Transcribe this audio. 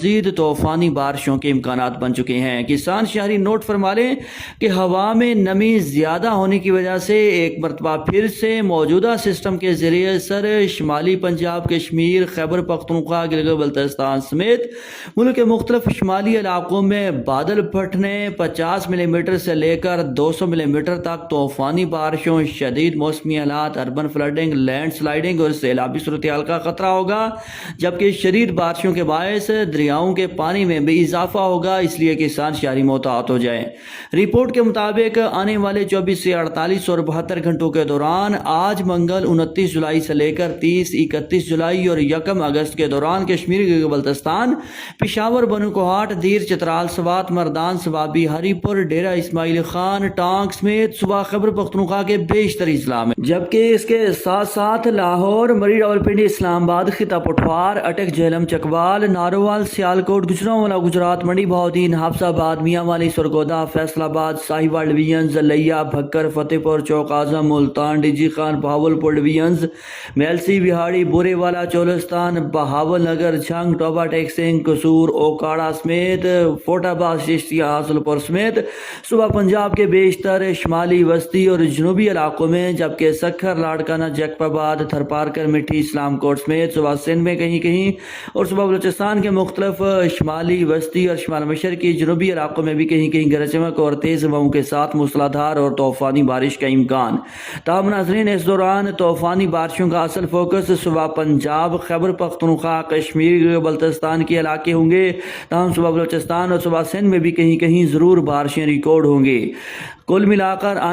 مزید طوفانی بارشوں کے امکانات بن چکے ہیں۔ کسان شہری نوٹ فرما لیں کہ ہوا میں نمی زیادہ ہونے کی وجہ سے ایک مرتبہ پھر سے موجودہ سسٹم کے ذریعے سر شمالی پنجاب، کشمیر، خیبر پختونخوا، گلگت بلتستان سمیت ملک کے مختلف شمالی علاقوں میں بادل پھٹنے، 50 ملی میٹر سے لے کر 200 ملی میٹر تک طوفانی بارشوں، شدید موسمی حالات، اربن فلڈنگ، لینڈ سلائیڈنگ اور سیلابی صورتحال کا خطرہ ہوگا، جبکہ شدید بارشوں کے باعث دریاؤں کے پانی میں بھی اضافہ ہوگا، اس لیے کسان شہری محتاط ہو جائیں۔ رپورٹ کے مطابق آنے والے 24 سے 48 اور 72 گھنٹوں کے دوران آج منگل 29 جولائی سے لے کر 30، 31 جولائی اور 1 اگست کے دوران کشمیر، گلگت بلتستان، پشاور، بنوکوہاٹ، دیر، چترال، سوات، مردان، سوابی، ہری پور، ڈیرہ اسماعیل خان، ٹانک سمیت صوبہ خیبر پختونخوا کے بیشتر اضلاع میں، جبکہ اس کے ساتھ ساتھ لاہور، مری، راولپنڈی، اسلام آباد، خطہ پٹوار، اٹک، جہلم، چکوال، نارووال، سیالکوٹ، گجرانوالا، گجرات، منڈی بہاؤدین، حفص آباد، میاں والی، سرگودا، فیصل آباد، ساہیوال ڈویژنز، لیا، Bhakkar, Fatehpur, Chowk Azam, Multan, D G Khan, Bahawalpur divisions, Mailsi, بہاڑی، بورے والا، چولستان، بہاول نگر، جھنگ، ٹوبا ٹیک سنگھ، قصور، اوکاڑا سمیت فورٹ آباد، چشتیہ، حاصل پور سمیت صوبہ پنجاب کے بیشتر شمالی، وسطی اور جنوبی علاقوں میں، جبکہ سکھر، لاڑکانہ، جیکب آباد، تھرپارکر، مٹھی، اسلام کوٹ سمیت صوبہ سندھ میں کہیں کہیں اور صوبہ بلوچستان کے مختلف شمالی، وسطی اور شمال مشرقی جنوبی علاقوں میں بھی کہیں کہیں گرج چمک اور تیز ہواؤں کے ساتھ موسلا دھار اور طوفانی بارش کا امکان۔ تاہم ناظرین، اس دوران طوفانی بارشوں کا اصل فوکس صوبہ پنجاب، خیبر پختونخوا، کشمیر، گلگت بلتستان کے علاقے ہوں گے، تاہم صوبہ بلوچستان اور صوبہ سندھ میں بھی کہیں کہیں ضرور بارشیں ریکارڈ ہوں گی۔ کل ملا کر